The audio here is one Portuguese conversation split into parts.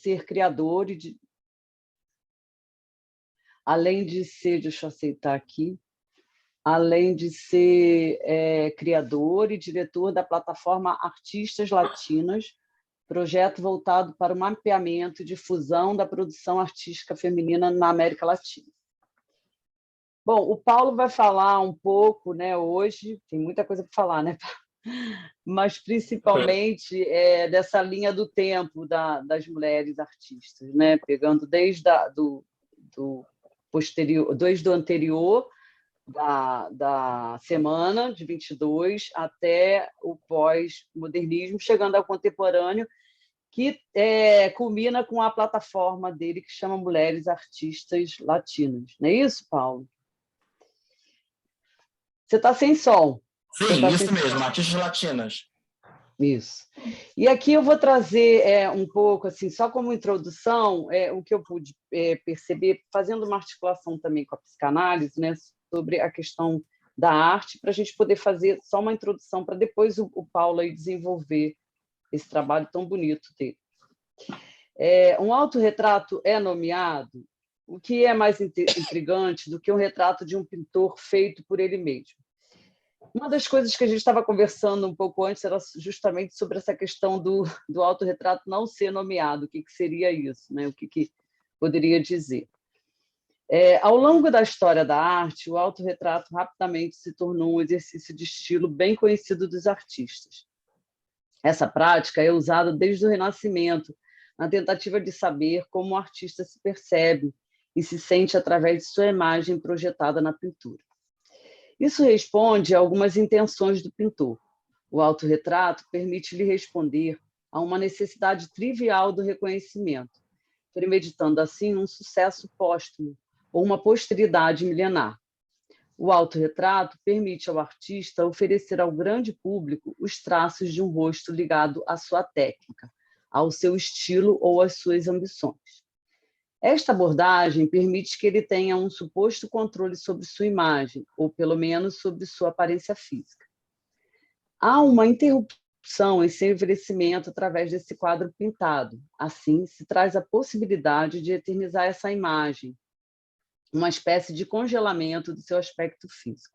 ser criador e de... Além de ser, deixa eu aceitar aqui, além de ser criador e diretor da plataforma Artistas Latinas, projeto voltado para o mapeamento e difusão da produção artística feminina na América Latina. Bom, o Paulo vai falar um pouco, né, hoje, tem muita coisa para falar, né? Mas principalmente dessa linha do tempo das mulheres artistas, né? Pegando desde desde o anterior, da semana de 22 até o pós-modernismo, chegando ao contemporâneo, que culmina com a plataforma dele que chama Mulheres Artistas Latinas. Não é isso, Paulo? Você está sem som. Sim, isso mesmo, Artistas Latinas. Isso. E aqui eu vou trazer um pouco, assim, só como introdução, o que eu pude perceber, fazendo uma articulação também com a psicanálise, né, sobre a questão da arte, para a gente poder fazer só uma introdução, para depois o Paulo aí desenvolver esse trabalho tão bonito dele. Um autorretrato é nomeado, o que é mais intrigante do que um retrato de um pintor feito por ele mesmo. Uma das coisas que a gente estava conversando um pouco antes era justamente sobre essa questão do autorretrato não ser nomeado, o que seria isso, né? O que poderia dizer. Ao longo da história da arte, o autorretrato rapidamente se tornou um exercício de estilo bem conhecido dos artistas. Essa prática é usada desde o Renascimento, na tentativa de saber como o artista se percebe e se sente através de sua imagem projetada na pintura. Isso responde a algumas intenções do pintor. O autorretrato permite-lhe responder a uma necessidade trivial do reconhecimento, premeditando assim um sucesso póstumo ou uma posteridade milenar. O autorretrato permite ao artista oferecer ao grande público os traços de um rosto ligado à sua técnica, ao seu estilo ou às suas ambições. Esta abordagem permite que ele tenha um suposto controle sobre sua imagem, ou pelo menos sobre sua aparência física. Há uma interrupção em seu envelhecimento através desse quadro pintado. Assim, se traz a possibilidade de eternizar essa imagem, uma espécie de congelamento do seu aspecto físico.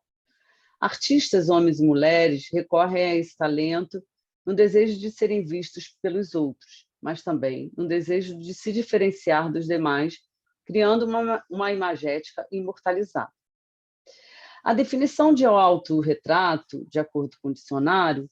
Artistas, homens e mulheres, recorrem a esse talento no desejo de serem vistos pelos outros, mas também no desejo de se diferenciar dos demais, criando uma imagética imortalizada. A definição de autorretrato, de acordo com o dicionário,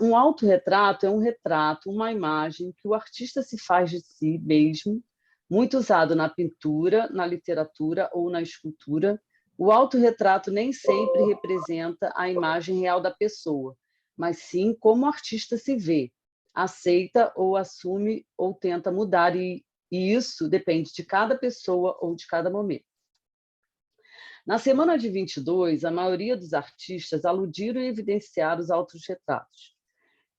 um autorretrato é um retrato, uma imagem que o artista se faz de si mesmo, muito usado na pintura, na literatura ou na escultura. O autorretrato nem sempre representa a imagem real da pessoa, mas sim como o artista se vê, aceita ou assume ou tenta mudar, e isso depende de cada pessoa ou de cada momento. Na semana de 22, a maioria dos artistas aludiram e evidenciaram os autorretratos.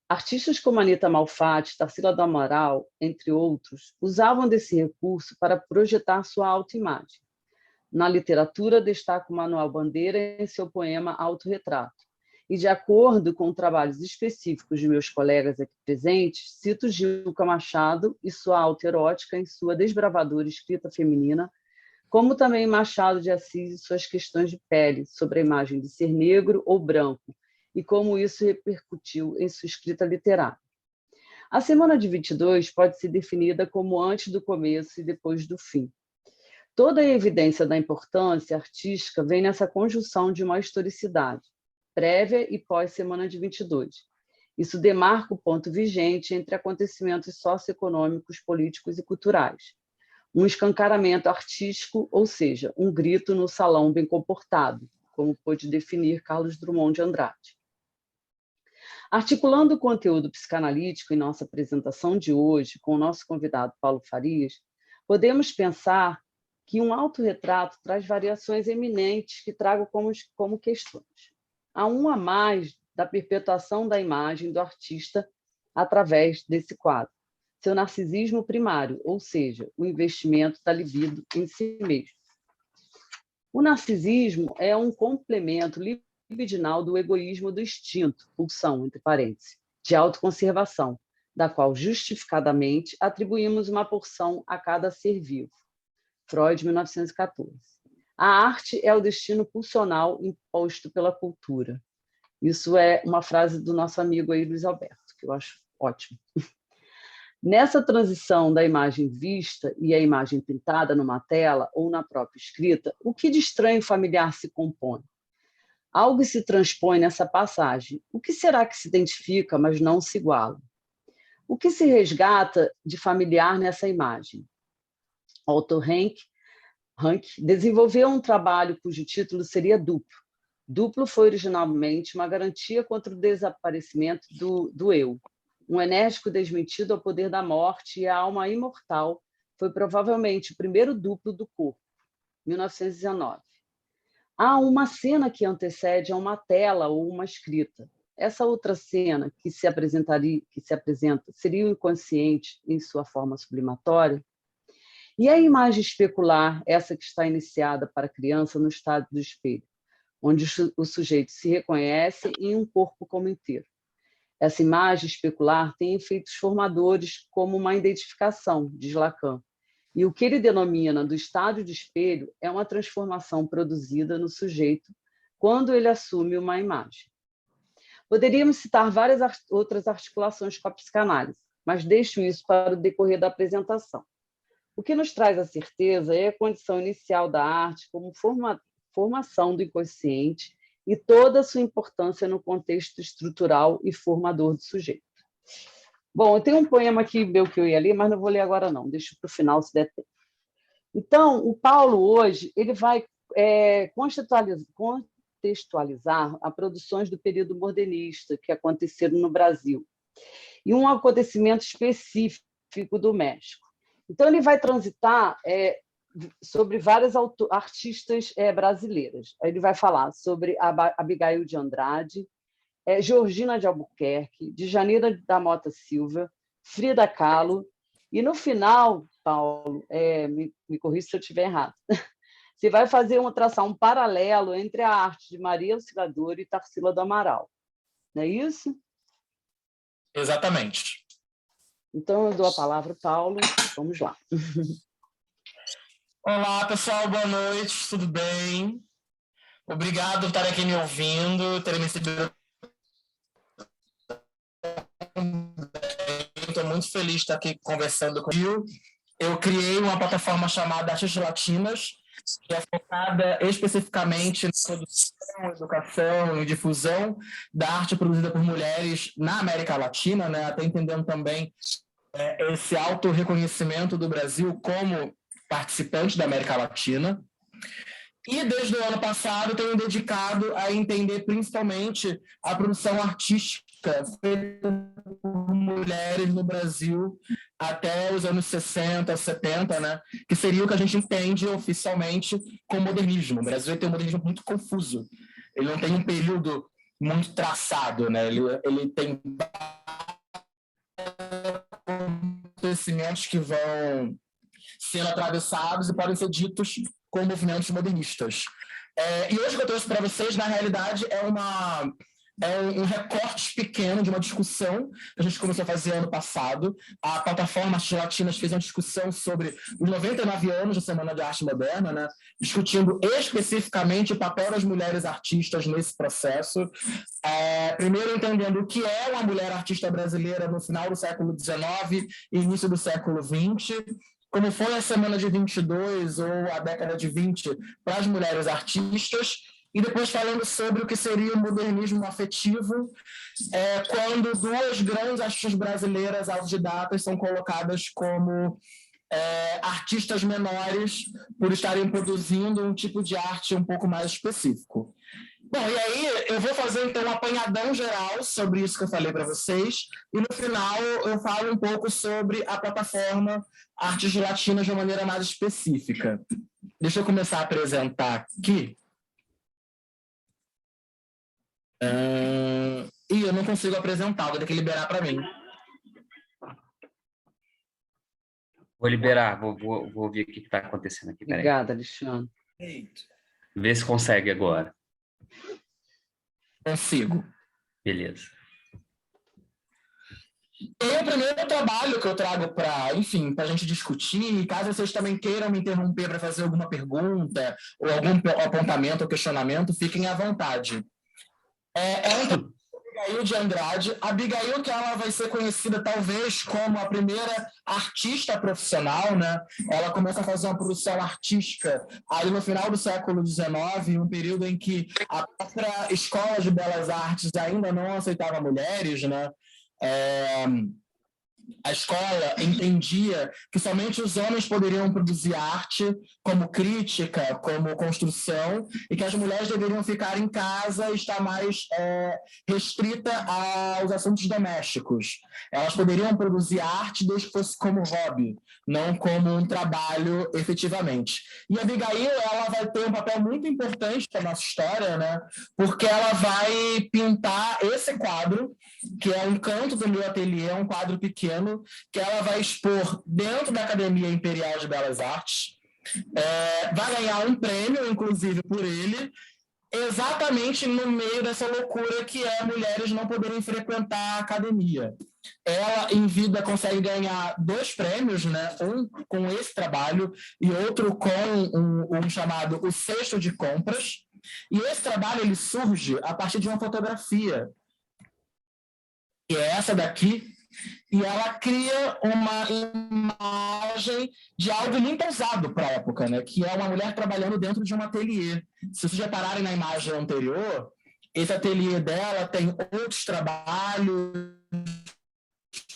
Artistas como Anita Malfatti, Tarsila do Amaral, entre outros, usavam desse recurso para projetar sua autoimagem. Na literatura, destaca o Manuel Bandeira em seu poema Autorretrato. E, de acordo com trabalhos específicos de meus colegas aqui presentes, cito Gilca Machado e sua autoerótica em sua desbravadora escrita feminina, como também Machado de Assis e suas questões de pele, sobre a imagem de ser negro ou branco, e como isso repercutiu em sua escrita literária. A semana de 22 pode ser definida como antes do começo e depois do fim. Toda a evidência da importância artística vem nessa conjunção de uma historicidade, prévia e pós-semana de 22. Isso demarca o ponto vigente entre acontecimentos socioeconômicos, políticos e culturais. Um escancaramento artístico, ou seja, um grito no salão bem comportado, como pôde definir Carlos Drummond de Andrade. Articulando o conteúdo psicanalítico em nossa apresentação de hoje, com o nosso convidado Paulo Farias, podemos pensar que um autorretrato traz variações eminentes que trago como questões. Há um a mais da perpetuação da imagem do artista através desse quadro. Seu narcisismo primário, ou seja, o investimento da libido em si mesmo. O narcisismo é um complemento libidinal do egoísmo do instinto, pulsão, entre parênteses, de autoconservação, da qual justificadamente atribuímos uma porção a cada ser vivo. Freud, 1914. A arte é o destino pulsional imposto pela cultura. Isso é uma frase do nosso amigo aí, Luiz Alberto, que eu acho ótimo. Nessa transição da imagem vista e a imagem pintada numa tela ou na própria escrita, o que de estranho familiar se compõe? Algo se transpõe nessa passagem. O que será que se identifica, mas não se iguala? O que se resgata de familiar nessa imagem? Otto Rank desenvolveu um trabalho cujo título seria Duplo. Duplo foi originalmente uma garantia contra o desaparecimento do eu. Um enérgico desmentido ao poder da morte e à alma imortal foi provavelmente o primeiro duplo do corpo, 1919. Há uma cena que antecede a uma tela ou uma escrita. Essa outra cena que se apresenta seria o inconsciente em sua forma sublimatória? E a imagem especular, essa que está iniciada para a criança no estado do espelho, onde o sujeito se reconhece em um corpo como inteiro. Essa imagem especular tem efeitos formadores como uma identificação, diz Lacan. E o que ele denomina do estado de espelho é uma transformação produzida no sujeito quando ele assume uma imagem. Poderíamos citar várias outras articulações com a psicanálise, mas deixo isso para o decorrer da apresentação. O que nos traz a certeza é a condição inicial da arte como formação do inconsciente e toda a sua importância no contexto estrutural e formador do sujeito. Bom, eu tenho um poema aqui meu que eu ia ler, mas não vou ler agora não, deixo para o final se der tempo. Então, o Paulo hoje ele vai contextualizar as produções do período modernista que aconteceram no Brasil e um acontecimento específico do México. Então, ele vai transitar sobre várias artistas brasileiras. Ele vai falar sobre a Abigail de Andrade, Georgina de Albuquerque, Djanira da Mota Silva, Frida Kahlo, e no final, Paulo, me corrija se eu estiver errado, você vai traçar um paralelo entre a arte de Maria Auxiliadora e Tarsila do Amaral. Não é isso? Exatamente. Então, eu dou a palavra ao Paulo. Vamos lá. Olá, pessoal. Boa noite. Tudo bem? Obrigado por estar aqui me ouvindo, terem me recebido. Estou muito feliz de estar aqui conversando com o Gil. Eu criei uma plataforma chamada Artistas Latinas, que é focada especificamente na produção, educação e difusão da arte produzida por mulheres na América Latina, né? Até entendendo também esse autorreconhecimento do Brasil como participante da América Latina. E desde o ano passado tenho dedicado a entender principalmente a produção artística feita por mulheres no Brasil até os anos 60, 70, né? Que seria o que a gente entende oficialmente como modernismo. O Brasil tem um modernismo muito confuso. Ele não tem um período muito traçado, né? Ele tem acontecimentos que vão sendo atravessados e podem ser ditos como movimentos modernistas. E hoje o que eu trouxe para vocês, na realidade, é um recorte pequeno de uma discussão que a gente começou a fazer ano passado. A plataforma Artes Latinas fez uma discussão sobre os 99 anos da Semana de Arte Moderna, né? Discutindo especificamente o papel das mulheres artistas nesse processo. Primeiro entendendo o que é uma mulher artista brasileira no final do século XIX e início do século XX, como foi a Semana de 22 ou a década de 20 para as mulheres artistas, e depois falando sobre o que seria o modernismo afetivo, quando duas grandes artistas brasileiras autodidatas são colocadas como artistas menores por estarem produzindo um tipo de arte um pouco mais específico. Bom, e aí eu vou fazer então um apanhadão geral sobre isso que eu falei para vocês, e no final eu falo um pouco sobre a plataforma Artes Latinas de uma maneira mais específica. Deixa eu começar a apresentar aqui. Eu não consigo apresentar, vou ter que liberar para mim. Vou liberar, vou ver o que está acontecendo aqui. Obrigada, Alexandre. Vê se consegue agora. Consigo. Beleza. E o primeiro trabalho que eu trago para, enfim, para a gente discutir, caso vocês também queiram me interromper para fazer alguma pergunta ou algum apontamento ou questionamento, fiquem à vontade. É um trabalho de Abigail de Andrade. Abigail, que ela vai ser conhecida talvez como a primeira artista profissional, né? Ela começa a fazer uma produção artística aí no final do século XIX, um período em que a própria Escola de Belas Artes ainda não aceitava mulheres, né? A escola entendia que somente os homens poderiam produzir arte como crítica, como construção, e que as mulheres deveriam ficar em casa e estar mais restrita aos assuntos domésticos. Elas poderiam produzir arte desde que fosse como hobby, não como um trabalho efetivamente. E a Abigail, ela vai ter um papel muito importante na nossa história, né? Porque ela vai pintar esse quadro, que é um canto do meu ateliê, um quadro pequeno, que ela vai expor dentro da Academia Imperial de Belas Artes. Vai ganhar um prêmio, inclusive, por ele, exatamente no meio dessa loucura que é mulheres não poderem frequentar a academia. Ela, em vida, consegue ganhar 2 prêmios, né? Um com esse trabalho e outro com um chamado O Cesto de Compras. E esse trabalho ele surge a partir de uma fotografia, que é essa daqui, e ela cria uma imagem de algo muito ousado para a época, né? Que é uma mulher trabalhando dentro de um ateliê. Se vocês repararem na imagem anterior, esse ateliê dela tem outros trabalhos,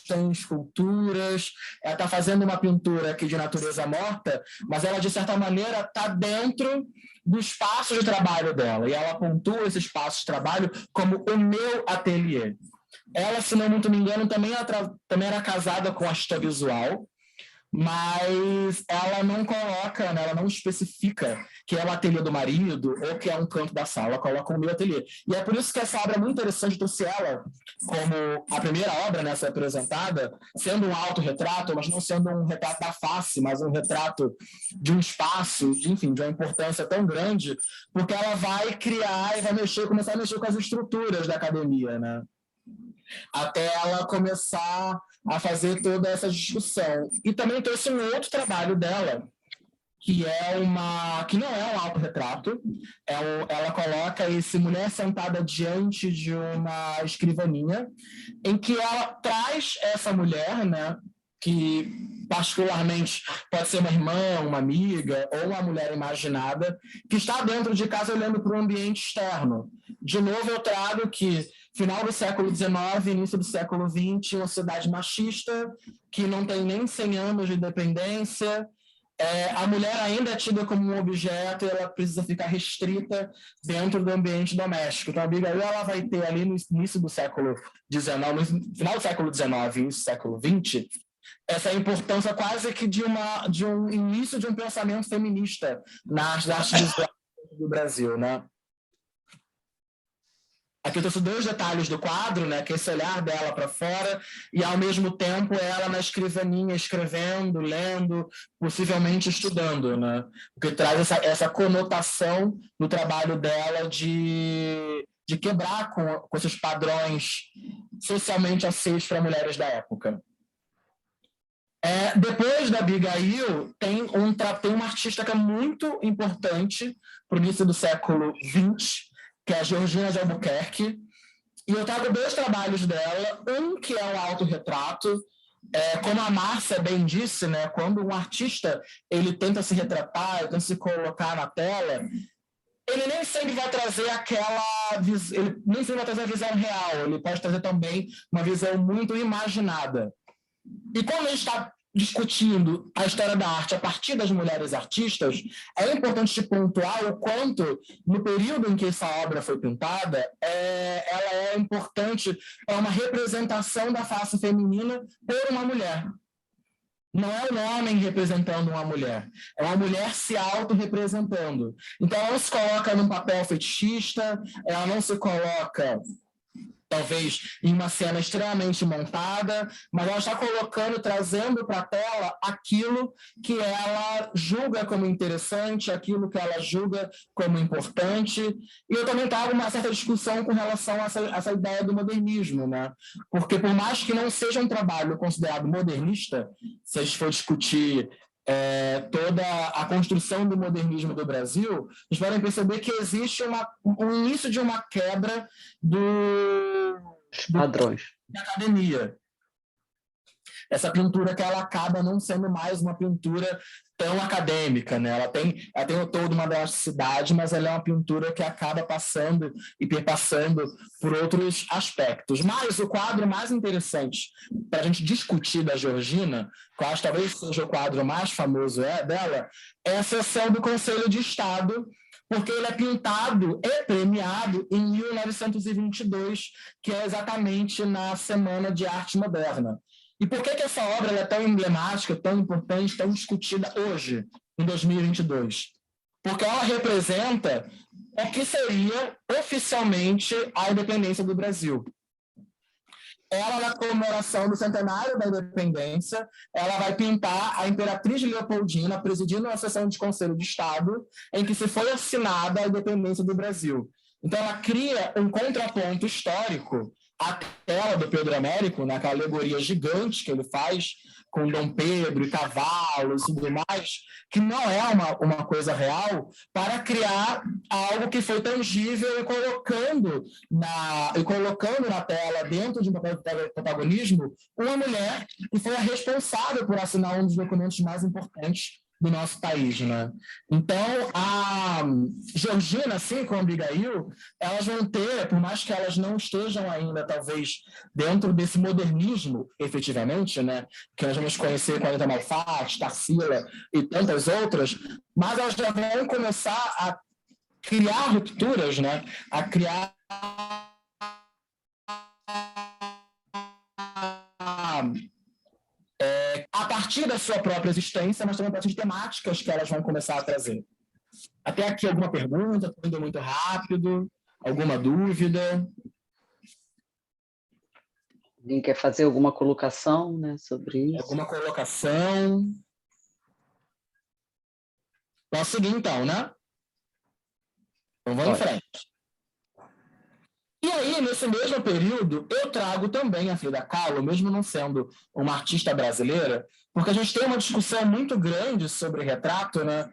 tem esculturas, ela está fazendo uma pintura aqui de natureza morta, mas ela, de certa maneira, está dentro do espaço de trabalho dela, e ela pontua esse espaço de trabalho como o meu ateliê. Ela, se não muito me engano, também era casada com artista visual, mas ela não coloca, né, ela não especifica que é o ateliê do marido ou que é um canto da sala, ela coloca o meu ateliê. E é por isso que essa obra é muito interessante, eu trouxe ela como a primeira obra nessa apresentada, sendo um autorretrato, mas não sendo um retrato da face, mas um retrato de um espaço, de uma importância tão grande, porque ela vai criar e vai começar a mexer com as estruturas da academia, né? Até ela começar a fazer toda essa discussão. E também trouxe um outro trabalho dela, que não é um autorretrato, ela coloca essa mulher sentada diante de uma escrivaninha, em que ela traz essa mulher, né, que particularmente pode ser uma irmã, uma amiga ou uma mulher imaginada, que está dentro de casa olhando para o ambiente externo. De novo, eu trago que final do século XIX, início do século XX, uma sociedade machista, que não tem nem 100 anos de independência, a mulher ainda é tida como um objeto e ela precisa ficar restrita dentro do ambiente doméstico. Então, a Abigail, ela vai ter ali no início do século XIX, no final do século XIX, início do século XX, essa importância quase que de um início de um pensamento feminista nas artes visuais do Brasil, né? Aqui eu trouxe 2 detalhes do quadro, né, que é esse olhar dela para fora e, ao mesmo tempo, ela na escrivaninha escrevendo, lendo, possivelmente estudando, né? O que traz essa conotação no trabalho dela de quebrar com esses padrões socialmente aceitos para mulheres da época. Depois da Abigail, tem uma artista que é muito importante para o início do século XX, que é a Georgina de Albuquerque, e eu trago 2 trabalhos dela, um que é um autorretrato, como a Márcia bem disse, né, quando um artista ele tenta se retratar, tenta se colocar na tela, ele nem sempre vai trazer ele nem sempre vai trazer a visão real, ele pode trazer também uma visão muito imaginada. E quando a gente está discutindo a história da arte a partir das mulheres artistas, é importante pontuar o quanto, no período em que essa obra foi pintada, ela é importante para uma representação da face feminina por uma mulher. Não é um homem representando uma mulher, é uma mulher se auto-representando. Então, ela não se coloca num papel fetichista, ela não se coloca talvez em uma cena extremamente montada, mas ela está colocando, trazendo para a tela aquilo que ela julga como interessante, aquilo que ela julga como importante. E eu também trago uma certa discussão com relação a essa ideia do modernismo, né? Porque por mais que não seja um trabalho considerado modernista, se a gente for discutir toda a construção do modernismo do Brasil, vocês podem perceber que existe um início de uma quebra padrões da academia. Essa pintura que ela acaba não sendo mais uma pintura tão acadêmica, né? Ela tem toda uma elasticidade, mas ela é uma pintura que acaba passando e perpassando por outros aspectos. Mas o quadro mais interessante para a gente discutir da Georgina, que eu acho que talvez seja o quadro mais famoso dela, é a sessão do Conselho de Estado, porque ele é pintado e premiado em 1922, que é exatamente na Semana de Arte Moderna. E por que essa obra é tão emblemática, tão importante, tão discutida hoje, em 2022? Porque ela representa o que seria oficialmente a independência do Brasil. Ela, na comemoração do centenário da independência, ela vai pintar a Imperatriz Leopoldina presidindo uma sessão de Conselho de Estado em que se foi assinada a independência do Brasil. Então, ela cria um contraponto histórico à tela do Pedro Américo, naquela alegoria gigante que ele faz com Dom Pedro e cavalos e tudo mais, que não é uma coisa real, para criar algo que foi tangível e colocando na tela, dentro de um papel de protagonismo, uma mulher que foi a responsável por assinar um dos documentos mais importantes do nosso país, né? Então, a Georgina, assim como a Abigail, elas vão ter, por mais que elas não estejam ainda, talvez, dentro desse modernismo, efetivamente, né? Que nós vamos conhecer com a Anita Malfatti, Tarsila e tantas outras, mas elas já vão começar a criar rupturas, né? A criar a partir da sua própria existência, mas também a partir de temáticas que elas vão começar a trazer. Até aqui alguma pergunta? Estou indo muito rápido? Alguma dúvida? Alguém quer fazer alguma colocação, né, sobre isso? Alguma colocação? Posso seguir então, né? Então vamos em frente. E aí, nesse mesmo período, eu trago também a Frida Kahlo, mesmo não sendo uma artista brasileira, porque a gente tem uma discussão muito grande sobre retrato, né?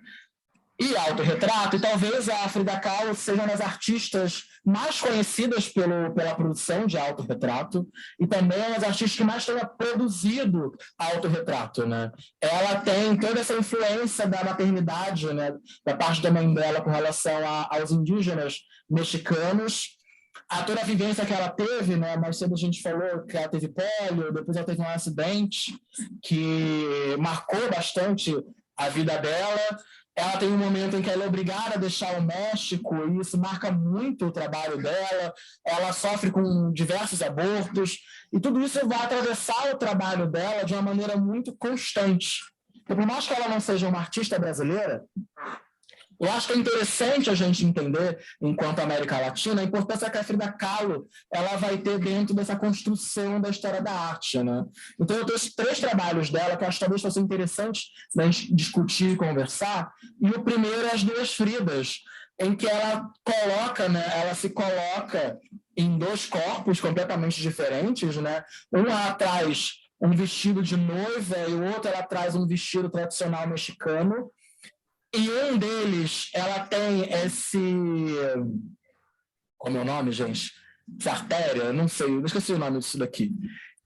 E autorretrato, e talvez a Frida Kahlo seja uma das artistas mais conhecidas pela produção de autorretrato, e também uma das artistas que mais tenha produzido autorretrato, né? Ela tem toda essa influência da maternidade, né? Da parte da mãe dela com relação aos indígenas mexicanos, a toda a vivência que ela teve, né? Mais cedo a gente falou que ela teve pólio, depois ela teve um acidente que marcou bastante a vida dela. Ela tem um momento em que ela é obrigada a deixar o México, e isso marca muito o trabalho dela. Ela sofre com diversos abortos, e tudo isso vai atravessar o trabalho dela de uma maneira muito constante. E por mais que ela não seja uma artista brasileira, eu acho que é interessante a gente entender, enquanto América Latina, a importância que a Frida Kahlo ela vai ter dentro dessa construção da história da arte, né? Então, eu tenho 3 trabalhos dela que eu acho que talvez fossem interessantes da gente discutir e conversar. E o primeiro é As Duas Fridas, em que ela coloca, né? Ela se coloca em 2 corpos completamente diferentes, né? Um ela traz um vestido de noiva e o outro ela traz um vestido tradicional mexicano. E um deles, ela tem esse... Como é o nome, gente? Essa artéria, não sei, eu esqueci o nome disso daqui.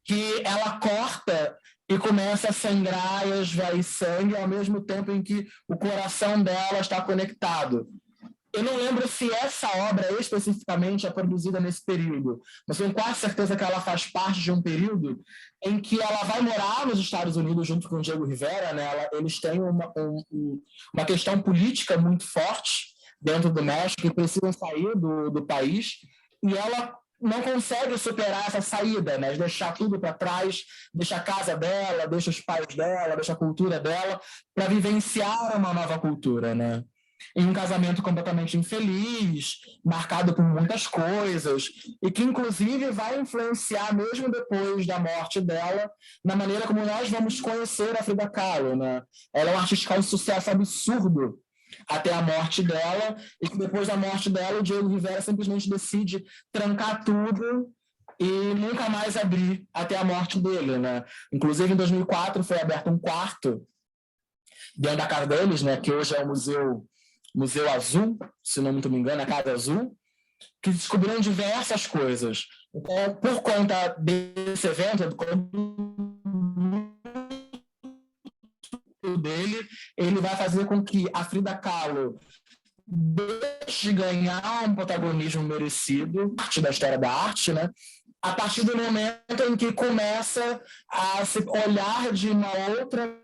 Que ela corta e começa a sangrar e a esvair sangue ao mesmo tempo em que o coração dela está conectado. Eu não lembro se essa obra especificamente é produzida nesse período, mas tenho quase certeza que ela faz parte de um período em que ela vai morar nos Estados Unidos junto com o Diego Rivera, né? Eles têm uma questão política muito forte dentro do México e precisam sair do país, e ela não consegue superar essa saída, né? Deixar tudo para trás, deixa a casa dela, deixa os pais dela, deixa a cultura dela, para vivenciar uma nova cultura, né? em um casamento completamente infeliz, marcado por muitas coisas, e que, inclusive, vai influenciar, mesmo depois da morte dela, na maneira como nós vamos conhecer a Frida Kahlo, né? Ela é uma artista de sucesso absurdo até a morte dela, e que depois da morte dela, o Diego Rivera simplesmente decide trancar tudo e nunca mais abrir até a morte dele, né? Inclusive, em 2004, foi aberto um quarto dentro da casa deles, né, que hoje é o Museu Azul, se não me engano, a Casa Azul, que descobriram diversas coisas. Então, por conta desse evento, dele, ele vai fazer com que a Frida Kahlo deixe de ganhar um protagonismo merecido, a partir da história da arte, né? A partir do momento em que começa a se olhar de uma outra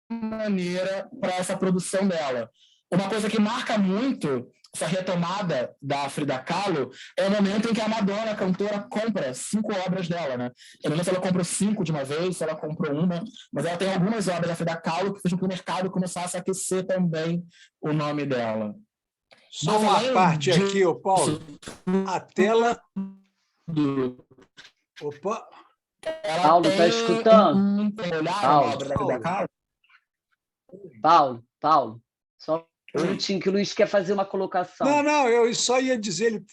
maneira para essa produção dela. Uma coisa que marca muito essa retomada da Frida Kahlo é o momento em que a Madonna, a cantora, compra 5 obras dela, né? Eu não sei se ela comprou 5 de uma vez, se ela comprou uma, mas ela tem algumas obras da Frida Kahlo que fez com que o mercado começasse a aquecer também o nome dela. Só uma parte aqui, ô Paulo. A tela... Opa! Paulo, está escutando? Paulo, só um minutinho que o Luiz quer fazer uma colocação. Não, eu só ia dizer,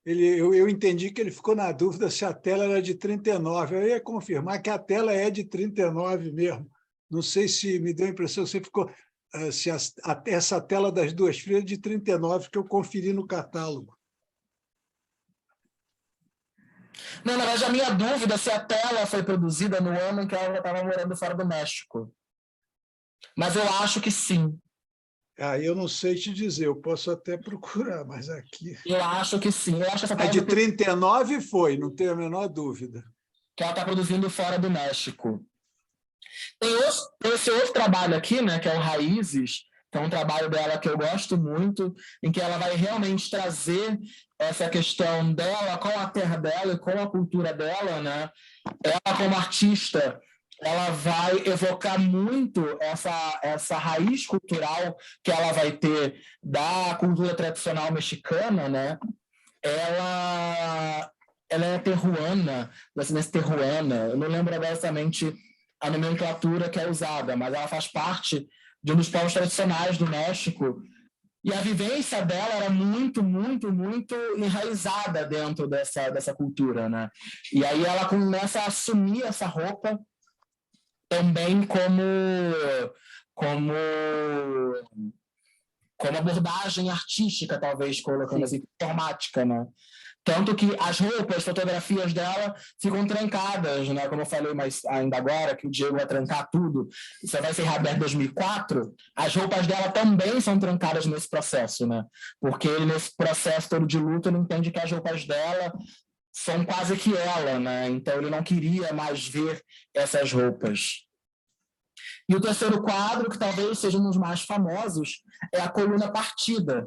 eu entendi que ele ficou na dúvida se a tela era de 39. Eu ia confirmar que a tela é de 39 mesmo. Não sei se me deu a impressão que você ficou... se essa tela das duas Fridas de 39, que eu conferi no catálogo. Não, na verdade, a minha dúvida é se a tela foi produzida no ano em que ela já estava morando fora do México. Mas eu acho que sim. Eu não sei te dizer, eu posso até procurar, mas aqui... Eu acho que sim. Eu acho que essa tela de 39 foi, não tenho a menor dúvida. Que ela está produzindo fora do México. Tem esse outro trabalho aqui, né, que é o Raízes, que é um trabalho dela que eu gosto muito, em que ela vai realmente trazer essa questão dela com a terra dela e com a cultura dela, né? Ela, como artista, ela vai evocar muito essa raiz cultural que ela vai ter da cultura tradicional mexicana, né? Ela é terruana, da ascendência terruana. Eu não lembro exatamente a nomenclatura que é usada, mas ela faz parte de um dos povos tradicionais do México. E a vivência dela era muito, muito, muito enraizada dentro dessa cultura, né? E aí ela começa a assumir essa roupa também como abordagem artística, talvez, colocando assim, informática, né? Tanto que as roupas, as fotografias dela ficam trancadas, né? Como eu falei mais ainda agora, que o Diego vai trancar tudo, isso vai ser reaberto em 2004, as roupas dela também são trancadas nesse processo, né? Porque ele, nesse processo todo de luto, ele entende que as roupas dela são quase que ela, né? Então ele não queria mais ver essas roupas. E o terceiro quadro, que talvez seja um dos mais famosos, é a coluna partida.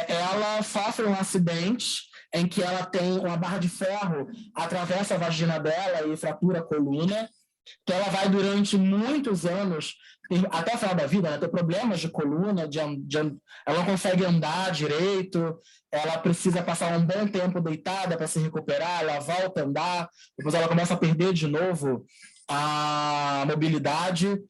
Ela sofre um acidente em que ela tem uma barra de ferro, atravessa a vagina dela e fratura a coluna, que ela vai durante muitos anos, até o final da vida, né, ter problemas de coluna, ela não consegue andar direito, ela precisa passar um bom tempo deitada para se recuperar, ela volta a andar, depois ela começa a perder de novo a mobilidade.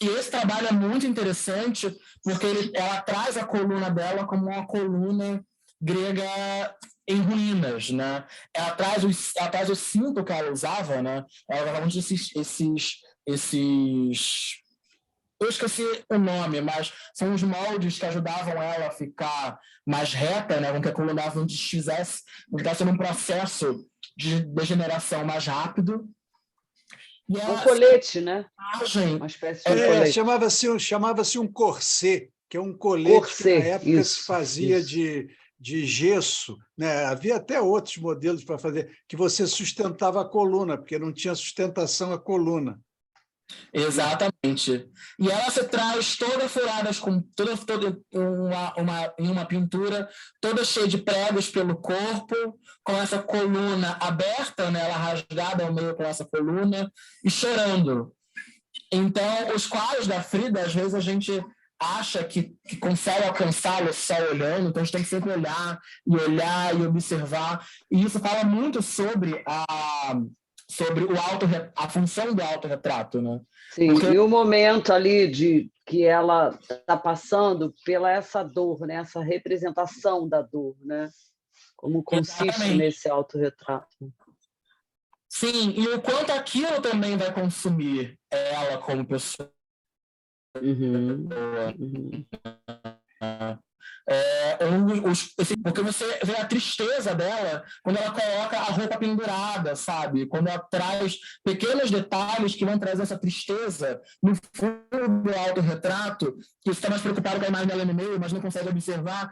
E esse trabalho é muito interessante porque ela traz a coluna dela como uma coluna grega em ruínas, né? Ela traz o cinto que ela usava, né? Ela usava muito esses... Eu esqueci o nome, mas são os moldes que ajudavam ela a ficar mais reta, né? Com que a coluna não desfizesse, não ficasse num processo de degeneração mais rápido. Um colete, né? Uma espécie de colete. Chamava-se um corset, que é um colete que na época se fazia de gesso, né? Havia até outros modelos para fazer, que você sustentava a coluna, porque não tinha sustentação a coluna. Exatamente. E ela se traz toda furada, com uma pintura toda cheia de pregos pelo corpo, com essa coluna aberta, né, ela rasgada ao meio com essa coluna, e chorando. Então, os quadros da Frida, às vezes a gente acha que consegue alcançá-lo só olhando, então a gente tem que sempre olhar e observar. E isso fala muito sobre a função do autorretrato, né? Sim, Porque... e o momento ali de que ela está passando pela essa dor, né? Essa representação da dor, né? Como consiste Exatamente. nesse autorretrato. Sim, e o quanto aquilo também vai consumir ela como pessoa. Porque você vê a tristeza dela quando ela coloca a roupa pendurada, sabe? Quando ela traz pequenos detalhes que vão trazer essa tristeza no fundo do autorretrato, que você está mais preocupado com a imagem dela no meio, mas não consegue observar.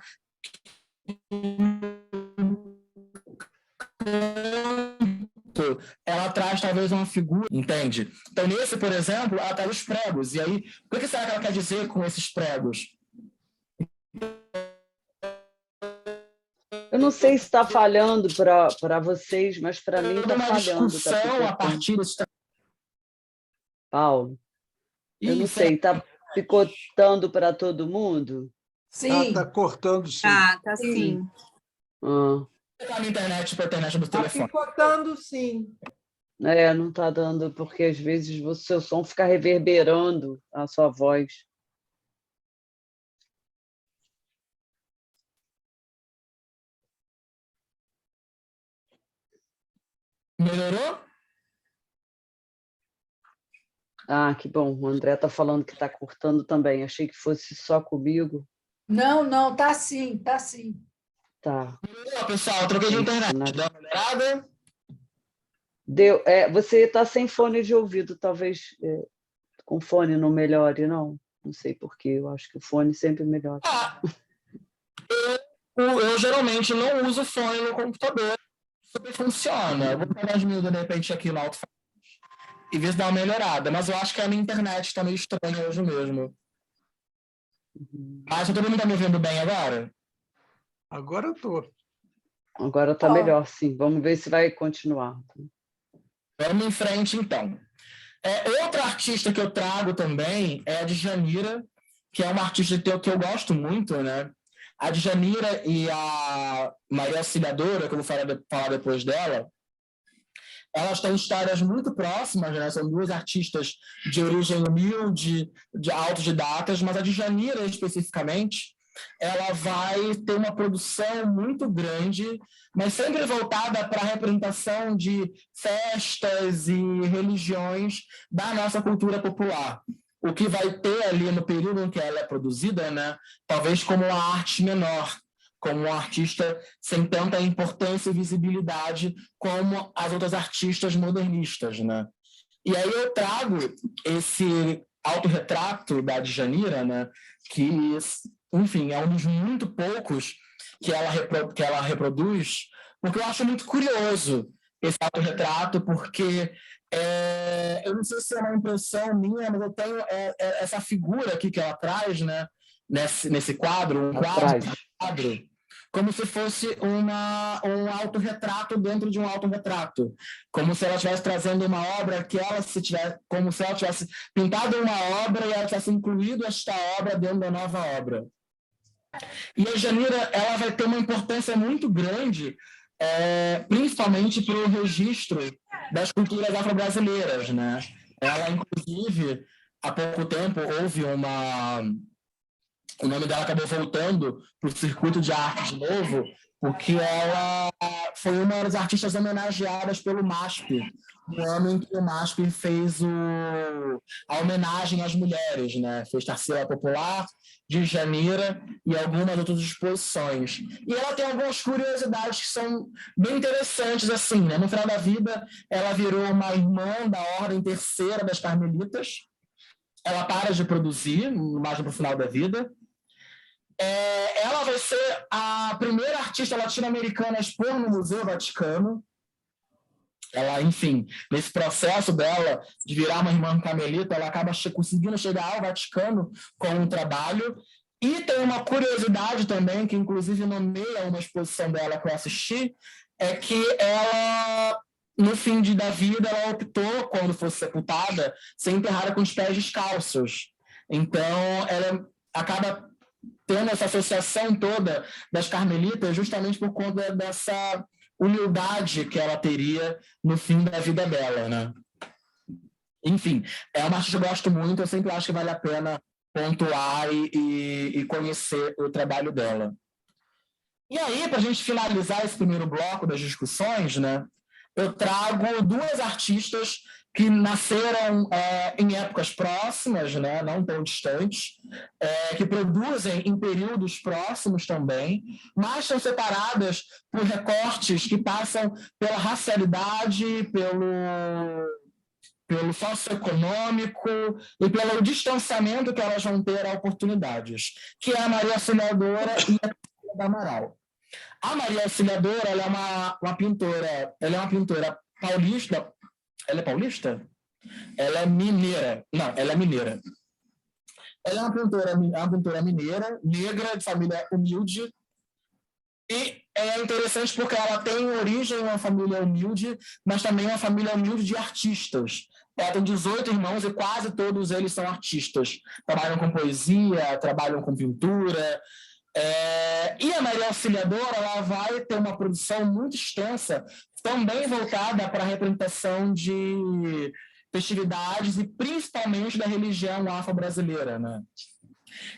Ela traz talvez uma figura, entende? Então, nesse, por exemplo, ela traz os pregos. E aí, o que será que ela quer dizer com esses pregos? Eu não sei se está falhando para vocês, mas para mim está falhando. Uma discussão a partir desse... Paulo, eu não sei, está picotando para todo mundo? Sim. Está cortando, sim. Tá sim. Tá na internet, para a internet do telefone. Está picotando, sim. Não está dando, porque às vezes o seu som fica reverberando a sua voz. Melhorou? Que bom. O André está falando que está cortando também. Achei que fosse só comigo. Não, tá sim, tá sim. Tá. Melhorou, pessoal, troquei de internet. Deu uma melhorada? Deu. Você está sem fone de ouvido, talvez com fone não melhore, não. Não sei porquê. Eu acho que o fone sempre melhora. Eu geralmente não uso fone no computador. Super funciona. Eu vou pegar as miúdas, de repente, aqui no alto e ver se dá uma melhorada. Mas eu acho que a minha internet está meio estranha hoje mesmo. Mas todo mundo está me ouvindo bem agora? Agora eu estou. Agora está melhor, sim. Vamos ver se vai continuar. Vamos em frente, então. Outra artista que eu trago também é a Djanira, que é uma artista que eu gosto muito, né? A Djanira e a Maria Auxiliadora, que eu vou falar depois dela, elas têm histórias muito próximas, né? São duas artistas de origem humilde, de autodidatas, mas a Djanira, especificamente, ela vai ter uma produção muito grande, mas sempre voltada para a representação de festas e religiões da nossa cultura popular. O que vai ter ali no período em que ela é produzida, né? Talvez como uma arte menor, como um artista sem tanta importância e visibilidade como as outras artistas modernistas, né? E aí eu trago esse autorretrato da Djanira, né? Que, enfim, é um dos muito poucos que ela reproduz, porque eu acho muito curioso esse autorretrato, porque eu não sei se é uma impressão minha, mas eu tenho essa figura aqui que ela traz, né? Nesse quadro, quadro, como se fosse um autorretrato dentro de um autorretrato, como se ela estivesse trazendo uma obra como se ela tivesse pintado uma obra e ela tivesse incluído esta obra dentro da nova obra. E a Djanira, ela vai ter uma importância muito grande, principalmente para o registro das culturas afro-brasileiras, né? Ela, inclusive, há pouco tempo houve o nome dela acabou voltando para o circuito de arte de novo, porque ela foi uma das artistas homenageadas pelo MASP, no ano em que o MASP fez a homenagem às mulheres, né? Fez Tarsila Popular, Djanira e algumas outras exposições. E ela tem algumas curiosidades que são bem interessantes, assim, né? No final da vida, ela virou uma irmã da Ordem Terceira das Carmelitas. Ela para de produzir, mais no final da vida. Ela vai ser a primeira artista latino-americana a expor no Museu Vaticano. Ela, enfim, nesse processo dela de virar uma irmã carmelita, ela acaba conseguindo chegar ao Vaticano com um trabalho. E tem uma curiosidade também, que inclusive nomeia uma exposição dela que eu assisti, é que ela, no fim da vida, ela optou, quando fosse sepultada, ser enterrada com os pés descalços. Então, ela acaba tendo essa associação toda das carmelitas justamente por conta dessa humildade que ela teria no fim da vida dela, né? Enfim, é uma artista que eu gosto muito, eu sempre acho que vale a pena pontuar e conhecer o trabalho dela. E aí, para a gente finalizar esse primeiro bloco das discussões, né, eu trago duas artistas que nasceram em épocas próximas, né, não tão distantes, que produzem em períodos próximos também, mas são separadas por recortes que passam pela racialidade, pelo socioeconômico e pelo distanciamento que elas vão ter a oportunidades, que é a Maria Auxiliadora e a Tarsila do Amaral. A Maria Auxiliadora, ela é uma pintora, ela é uma pintora paulista. Ela é paulista? Ela é mineira. Não, ela é mineira. Ela é uma pintora mineira, negra, de família humilde. E é interessante porque ela tem origem em uma família humilde, mas também uma família humilde de artistas. Ela tem 18 irmãos e quase todos eles são artistas. Trabalham com poesia, trabalham com pintura. E a Maria Auxiliadora, ela vai ter uma produção muito extensa, também voltada para a representação de festividades e principalmente da religião afro-brasileira, né?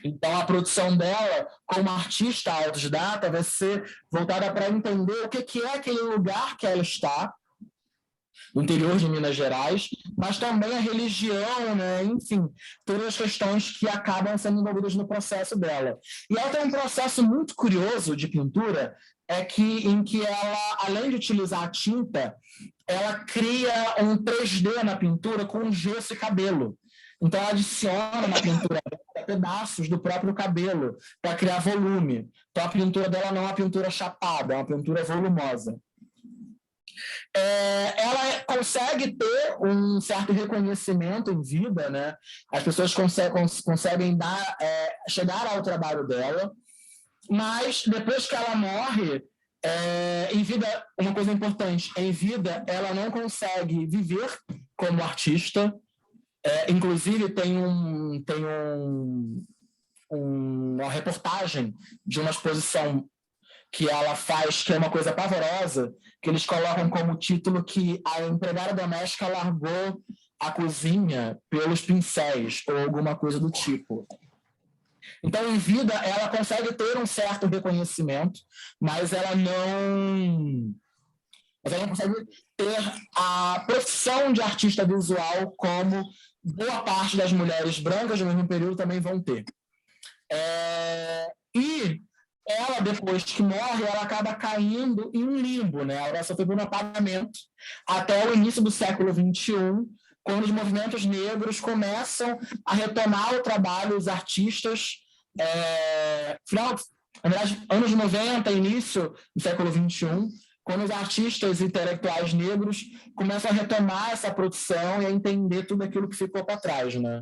Então, a produção dela, como artista autodidata, vai ser voltada para entender o que é aquele lugar que ela está, no interior de Minas Gerais, mas também a religião, né? Enfim, todas as questões que acabam sendo envolvidas no processo dela. E ela tem um processo muito curioso de pintura, em que ela, além de utilizar a tinta, ela cria um 3D na pintura com gesso e cabelo. Então, ela adiciona na pintura dela pedaços do próprio cabelo para criar volume. Então, a pintura dela não é uma pintura chapada, é uma pintura volumosa. Ela consegue ter um certo reconhecimento em vida, né? As pessoas conseguem chegar ao trabalho dela, mas depois que ela morre, em vida, uma coisa importante, em vida ela não consegue viver como artista. Inclusive tem uma reportagem de uma exposição que ela faz, que é uma coisa pavorosa, que eles colocam como título que a empregada doméstica largou a cozinha pelos pincéis, ou alguma coisa do tipo. Então, em vida, ela consegue ter um certo reconhecimento, mas ela não consegue ter a profissão de artista visual como boa parte das mulheres brancas do mesmo período também vão ter. E ela, depois que morre, ela acaba caindo em um limbo, né? Ela sofreu por um apagamento até o início do século XXI, quando os movimentos negros começam a retomar o trabalho, os artistas, na verdade, anos 90, início do século XXI, quando os artistas intelectuais negros começam a retomar essa produção e a entender tudo aquilo que ficou para trás, né?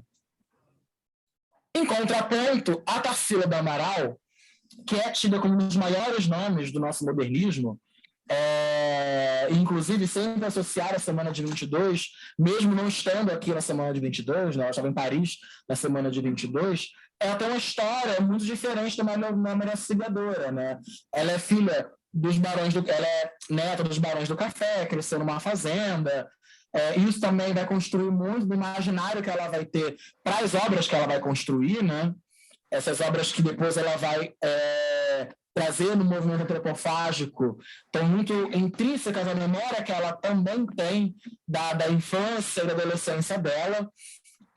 Em contraponto, a Tarsila do Amaral, que é tida como um dos maiores nomes do nosso modernismo, inclusive sempre associada à Semana de 22, mesmo não estando aqui na Semana de 22, né, ela estava em Paris na Semana de 22, ela tem uma história muito diferente da Maria Auxiliadora, né? Ela é filha dos barões ela é neta dos barões do café, cresceu numa fazenda. Isso também vai construir muito do imaginário que ela vai ter para as obras que ela vai construir, né? Essas obras que depois ela vai trazer no movimento antropofágico estão muito intrínsecas à memória que ela também tem da infância e da adolescência dela.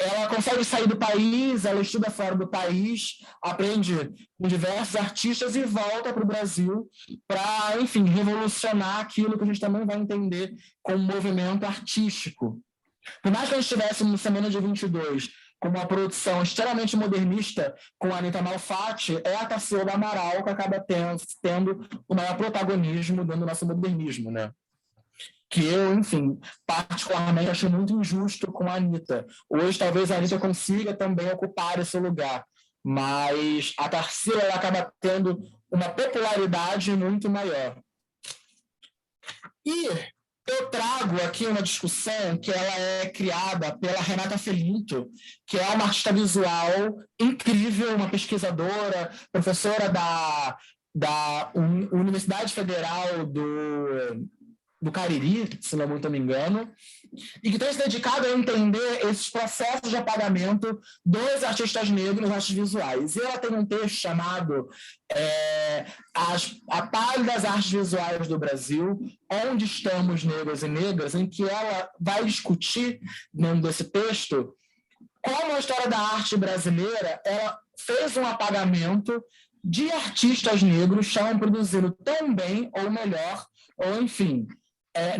Ela consegue sair do país, ela estuda fora do país, aprende com diversos artistas e volta para o Brasil para, enfim, revolucionar aquilo que a gente também vai entender como movimento artístico. Por mais que a gente estivesse na Semana de 22 com uma produção extremamente modernista com a Anita Malfatti, é a Tarsila do Amaral que acaba tendo o maior protagonismo dentro do nosso modernismo, né? Que eu, enfim, particularmente acho muito injusto com a Anita. Hoje, talvez a Anita consiga também ocupar esse lugar, mas a Tarsila ela acaba tendo uma popularidade muito maior. E eu trago aqui uma discussão que ela é criada pela Renata Felinto, que é uma artista visual incrível, uma pesquisadora, professora da Universidade Federal do Cariri, se não muito me engano, e que tem se dedicado a entender esses processos de apagamento dos artistas negros nas artes visuais. E ela tem um texto chamado A Palha das Artes Visuais do Brasil, Onde Estamos Negros e Negras, em que ela vai discutir, dentro desse texto, como a história da arte brasileira ela fez um apagamento de artistas negros que estavam produzindo tão bem ou melhor, ou enfim,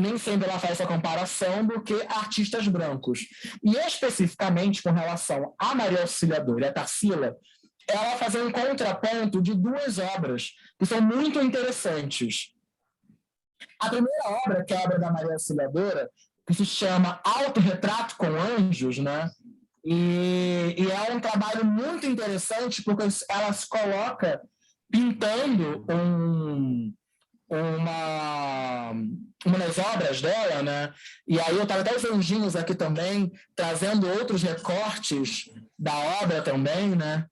nem sempre ela faz essa comparação do que artistas brancos. E especificamente com relação a Maria Auxiliadora e a Tarsila, ela vai fazer um contraponto de duas obras que são muito interessantes. A primeira obra, que é a obra da Maria Auxiliadora, que se chama Autorretrato com Anjos, né? E é um trabalho muito interessante porque ela se coloca pintando uma das obras dela, né? E aí eu estava até os anjinhos aqui também, trazendo outros recortes da obra também, né?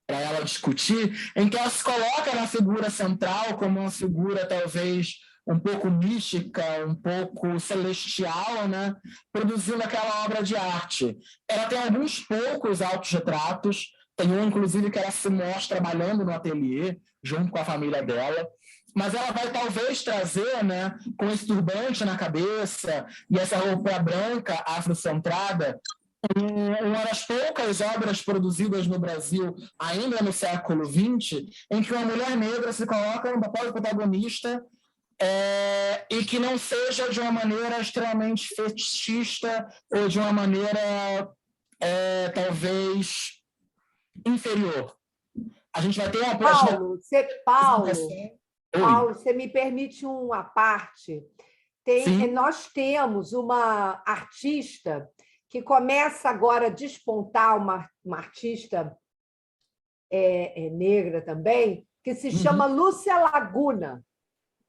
Para ela discutir, em que ela se coloca na figura central como uma figura talvez um pouco mística, um pouco celestial, né? Produzindo aquela obra de arte. Ela tem alguns poucos autorretratos, tem um, inclusive, que ela se mostra trabalhando no ateliê, junto com a família dela, mas ela vai talvez trazer, né, com esse turbante na cabeça e essa roupa branca afrocentrada, uma das poucas obras produzidas no Brasil, ainda no século XX, em que uma mulher negra se coloca no papel de protagonista e que não seja de uma maneira extremamente fetichista ou de uma maneira, talvez, inferior. A gente vai ter uma próxima... Paulo, você me permite uma parte? Nós temos uma artista que começa agora a despontar, uma artista negra também, que se chama Lúcia Laguna.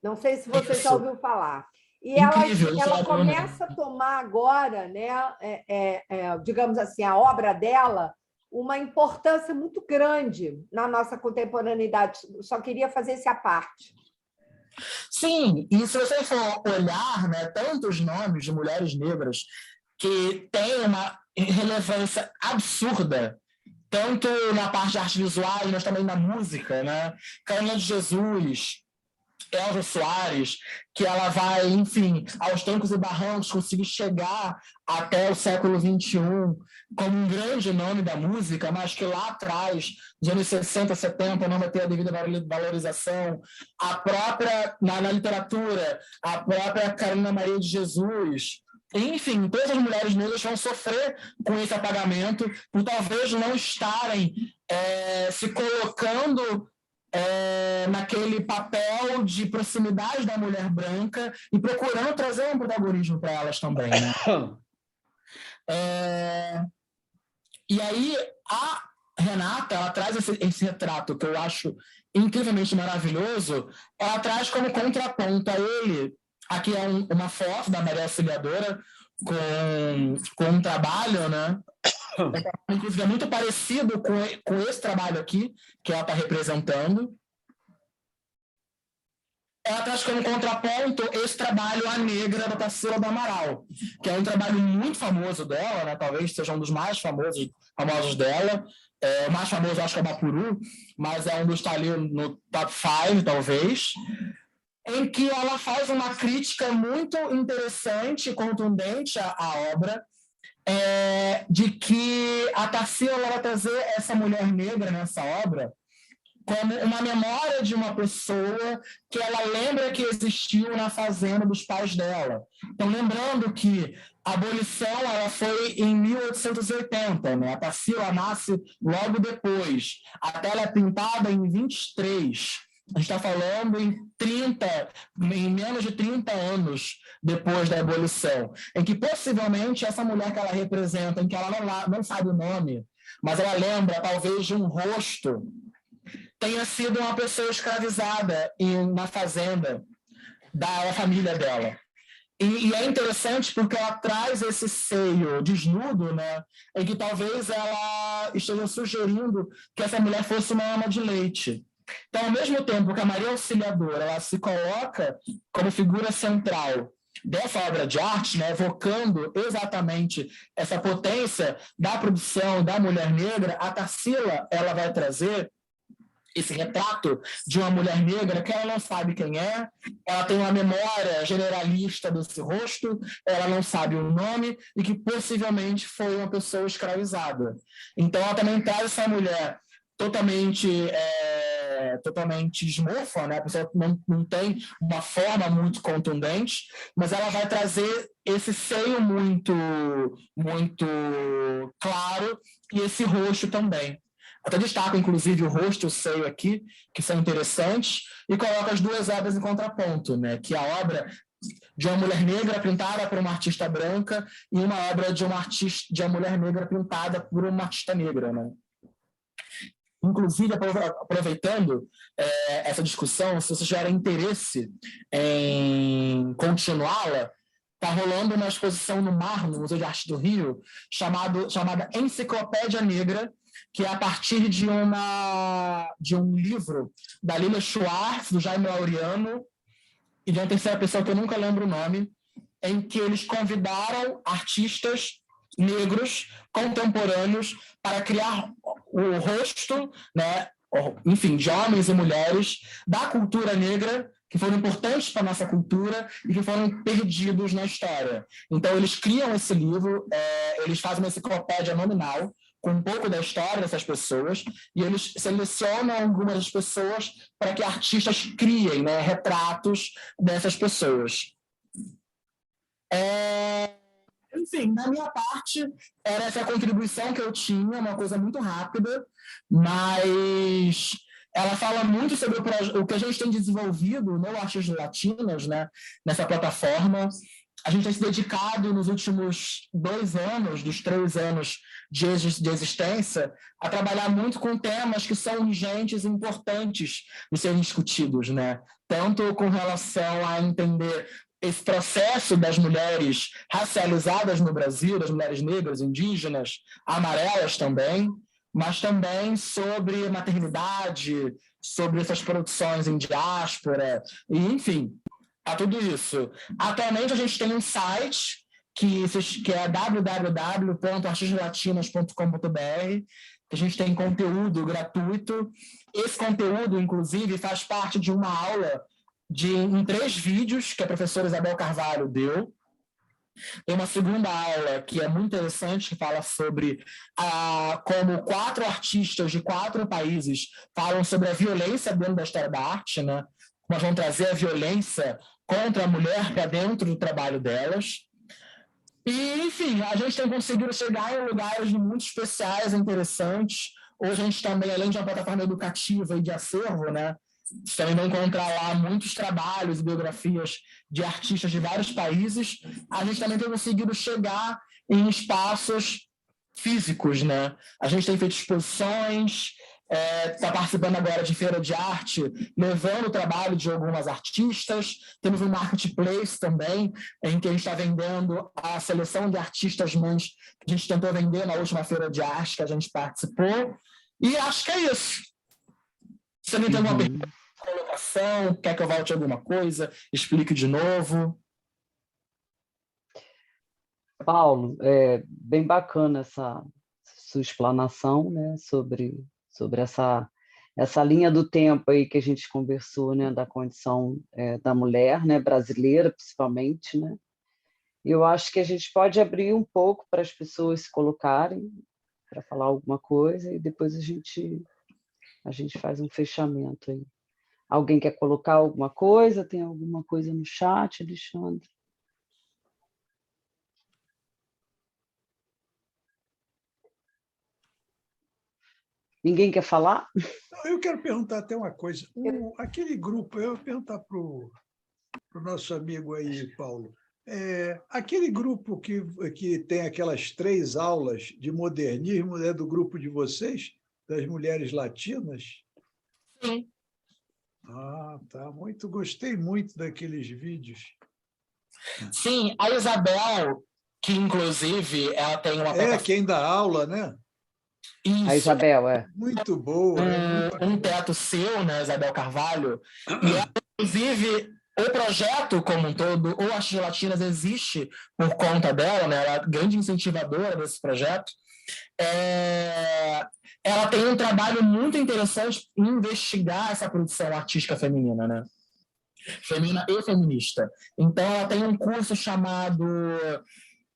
Não sei se você já ouviu falar. E ela começa a tomar agora, né, digamos assim, a obra dela, uma importância muito grande na nossa contemporaneidade. Só queria fazer esse à parte. Sim, e se você for olhar, né, tantos nomes de mulheres negras que têm uma relevância absurda, tanto na parte de artes visuais, mas também na música, né? Carolina de Jesus, Elza Soares, que ela vai, enfim, aos trancos e barrancos, conseguir chegar até o século XXI como um grande nome da música, mas que lá atrás, nos anos 60, 70, não vai ter a devida valorização. A própria, na literatura, a própria Carolina Maria de Jesus. Enfim, todas as mulheres negras vão sofrer com esse apagamento por talvez não estarem se colocando naquele papel de proximidade da mulher branca e procurando trazer um protagonismo para elas também, né? E aí a Renata, ela traz esse retrato que eu acho incrivelmente maravilhoso, ela traz como contraponto a ele. Aqui é uma foto da Maria Auxiliadora com um trabalho, né? Inclusive, é muito parecido com esse trabalho aqui, que ela está representando. Ela traz como contraponto esse trabalho A Negra, da Tarsila do Amaral, que é um trabalho muito famoso dela, né? Talvez seja um dos mais famosos dela. O mais famoso, acho que é o Bapuru, mas é um dos que está ali no top 5, talvez, em que ela faz uma crítica muito interessante e contundente à obra, de que a Tarsila vai trazer essa mulher negra nessa obra como uma memória de uma pessoa que ela lembra que existiu na fazenda dos pais dela. Então, lembrando que a abolição ela foi em 1880, né? A Tarsila nasce logo depois. A tela é pintada em 23. A gente está falando em menos de 30 anos depois da abolição, em que possivelmente essa mulher que ela representa, em que ela não sabe o nome, mas ela lembra talvez de um rosto, tenha sido uma pessoa escravizada na fazenda da família dela. E é interessante porque ela traz esse seio desnudo, né, em que talvez ela esteja sugerindo que essa mulher fosse uma ama de leite. Então, ao mesmo tempo que a Maria Auxiliadora ela se coloca como figura central dessa obra de arte, né, evocando exatamente essa potência da produção da mulher negra, a Tarsila ela vai trazer esse retrato de uma mulher negra que ela não sabe quem é, ela tem uma memória generalista desse rosto, ela não sabe o nome e que possivelmente foi uma pessoa escravizada. Então, ela também traz essa mulher totalmente esmorfa, né? A pessoa não tem uma forma muito contundente, mas ela vai trazer esse seio muito, muito claro e esse rosto também. Até destaco, inclusive, o rosto e o seio aqui, que são interessantes, e coloco as duas obras em contraponto, né? Que é a obra de uma mulher negra pintada por uma artista branca e uma obra de uma mulher negra pintada por uma artista negra, né? Inclusive, aproveitando essa discussão, se vocês tiverem interesse em continuá-la, está rolando uma exposição no MAR, no Museu de Arte do Rio, chamada Enciclopédia Negra, que é a partir de um livro da Lilia Schwartz, do Jaime Laureano, e de uma terceira pessoa que eu nunca lembro o nome, em que eles convidaram artistas negros contemporâneos para criar o rosto, né, enfim, de homens e mulheres da cultura negra que foram importantes para a nossa cultura e que foram perdidos na história. Então, eles criam esse livro, eles fazem uma enciclopédia nominal com um pouco da história dessas pessoas, e eles selecionam algumas das pessoas para que artistas criem, né, retratos dessas pessoas. Enfim, da minha parte, era essa contribuição que eu tinha, uma coisa muito rápida, mas ela fala muito sobre o que a gente tem desenvolvido no Artes Latinas, né, nessa plataforma. A gente tem se dedicado nos últimos 2 anos, dos 3 anos de existência, a trabalhar muito com temas que são urgentes e importantes de serem discutidos, né? Tanto com relação a entender esse processo das mulheres racializadas no Brasil, das mulheres negras, indígenas, amarelas também, mas também sobre maternidade, sobre essas produções em diáspora, e, enfim, a tudo isso. Atualmente, a gente tem um site que é www.artislatinas.com.br, que a gente tem conteúdo gratuito. Esse conteúdo, inclusive, faz parte de uma aula em 3 vídeos que a professora Isabel Carvalho deu. Tem uma segunda aula que é muito interessante, que fala sobre como 4 artistas de 4 países falam sobre a violência dentro da história da arte, né? Nós vamos trazer a violência contra a mulher para dentro do trabalho delas. E, enfim, a gente tem conseguido chegar em lugares muito especiais, interessantes. Hoje a gente também, além de uma plataforma educativa e de acervo, né, você também vai encontrar lá muitos trabalhos e biografias de artistas de vários países. A gente também tem conseguido chegar em espaços físicos, né? A gente tem feito exposições, está participando agora de feira de arte, levando o trabalho de algumas artistas. Temos um marketplace também, em que a gente está vendendo a seleção de artistas mães que a gente tentou vender na última feira de arte que a gente participou. E acho que é isso. Se você não tem alguma pergunta, colocação, quer que eu volte alguma coisa, explique de novo. Paulo, bem bacana essa sua explanação, né, sobre essa linha do tempo aí que a gente conversou, né, da condição da mulher, né, brasileira principalmente, né. Eu acho que a gente pode abrir um pouco para as pessoas se colocarem para falar alguma coisa e depois a gente faz um fechamento aí. Alguém quer colocar alguma coisa? Tem alguma coisa no chat, Alexandre? Ninguém quer falar? Eu quero perguntar até uma coisa. Aquele grupo, eu vou perguntar para o nosso amigo aí, Paulo. Aquele grupo que tem aquelas 3 aulas de modernismo é do grupo de vocês, das mulheres latinas? Sim. Tá. Gostei muito daqueles vídeos. Sim, a Isabel, que inclusive ela tem uma plataforma. Quem dá aula, né? A Isso, Isabel, é. Muito boa. um teto seu, né, Isabel Carvalho, e ela, inclusive, o projeto como um todo, ou as gelatinas, existe por conta dela, né, ela é a grande incentivadora desse projeto. Ela tem um trabalho muito interessante em investigar essa produção artística feminina, né? Feminina e feminista. Então, ela tem um curso chamado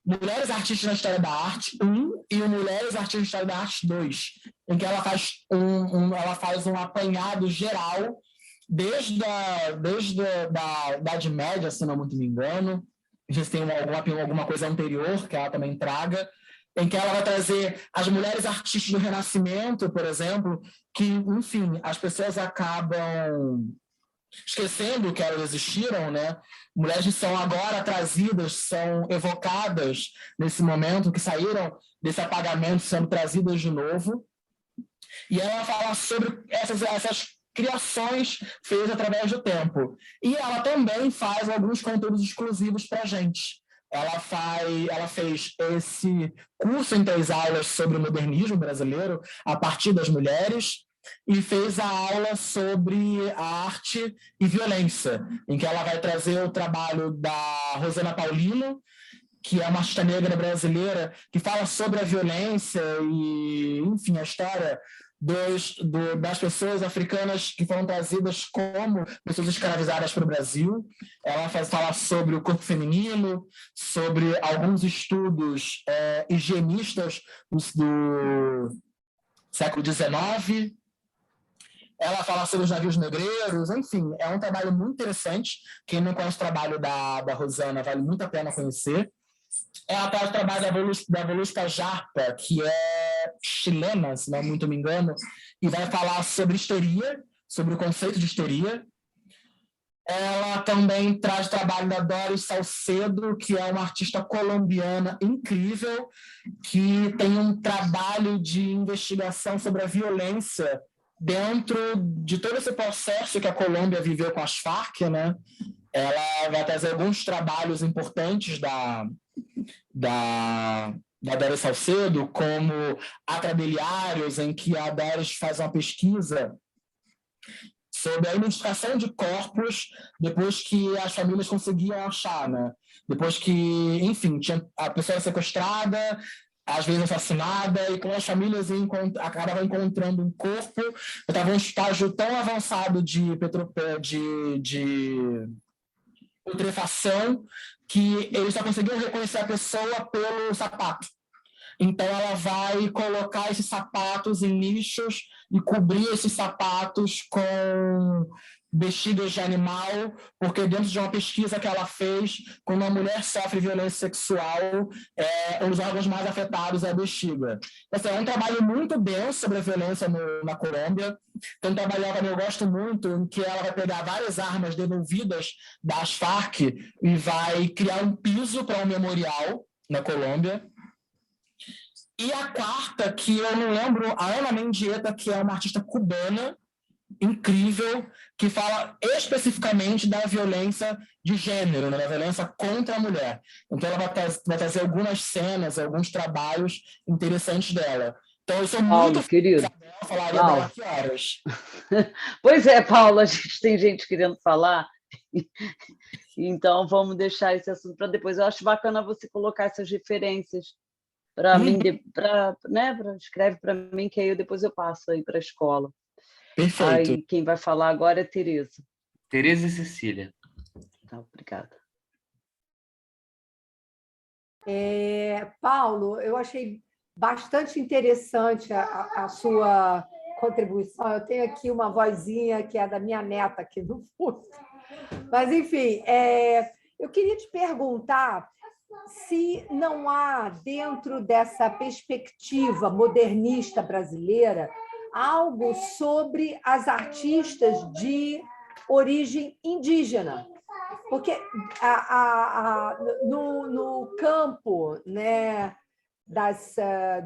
Mulheres Artistas na História da Arte 1 e o Mulheres Artistas na História da Arte 2, em que ela faz um apanhado geral desde a Idade Média, se não muito me engano. Não sei se tem alguma coisa anterior que ela também traga, em que ela vai trazer as mulheres artistas do Renascimento, por exemplo, que, enfim, as pessoas acabam esquecendo que elas existiram, né? Mulheres que são agora trazidas, são evocadas nesse momento, que saíram desse apagamento, sendo trazidas de novo. E ela fala sobre essas criações feitas através do tempo. E ela também faz alguns conteúdos exclusivos para a gente. Ela fez esse curso em 3 aulas sobre o modernismo brasileiro a partir das mulheres, e fez a aula sobre a arte e violência, em que ela vai trazer o trabalho da Rosana Paulino, que é uma artista negra brasileira, que fala sobre a violência e, enfim, a história das pessoas africanas que foram trazidas como pessoas escravizadas para o Brasil. Ela fala sobre o corpo feminino, sobre alguns estudos higienistas do século XIX. Ela fala sobre os navios negreiros, enfim, é um trabalho muito interessante. Quem não conhece o trabalho da Rosana, vale muito a pena conhecer. Ela traz o trabalho da Voluspa Jarpa, que é chilena, se não muito me engano, e vai falar sobre histeria, sobre o conceito de histeria. Ela também traz o trabalho da Doris Salcedo, que é uma artista colombiana incrível, que tem um trabalho de investigação sobre a violência dentro de todo esse processo que a Colômbia viveu com as Farc, né? Ela vai trazer alguns trabalhos importantes da Doris Salcedo, como Atrabiliários, em que a Doris faz uma pesquisa sobre a identificação de corpos depois que as famílias conseguiam achar, né? Depois que, enfim, a pessoa era sequestrada, às vezes assassinada, e quando as famílias acabavam encontrando um corpo, estava em um estágio tão avançado de putrefação que eles só conseguiam reconhecer a pessoa pelo sapato. Então, ela vai colocar esses sapatos em nichos e cobrir esses sapatos com bexigas de animal, porque dentro de uma pesquisa que ela fez, quando uma mulher sofre violência sexual, um dos órgãos mais afetados é a bexiga. Então, é um trabalho muito denso sobre a violência na Colômbia. Tem um trabalho que eu gosto muito, em que ela vai pegar várias armas devolvidas das Farc e vai criar um piso para um memorial na Colômbia. E a quarta, que eu não lembro, a Ana Mendieta, que é uma artista cubana incrível, que fala especificamente da violência de gênero, né, da violência contra a mulher. Então, ela vai trazer algumas cenas, alguns trabalhos interessantes dela. Então, eu sou Paulo, muito querido, Isabel, falaria dela aqui horas. Pois é, Paulo, a gente tem gente querendo falar, então vamos deixar esse assunto para depois. Eu acho bacana você colocar essas referências para mim, né, escreve para mim, que aí depois eu passo aí para a escola. Perfeito. Aí quem vai falar agora é Tereza. Tereza e Cecília. Tá, obrigada. Paulo, eu achei bastante interessante a sua contribuição. Eu tenho aqui uma vozinha que é da minha neta aqui no fundo. Mas, enfim, eu queria te perguntar se não há, dentro dessa perspectiva modernista brasileira, algo sobre as artistas de origem indígena. Porque no campo, né,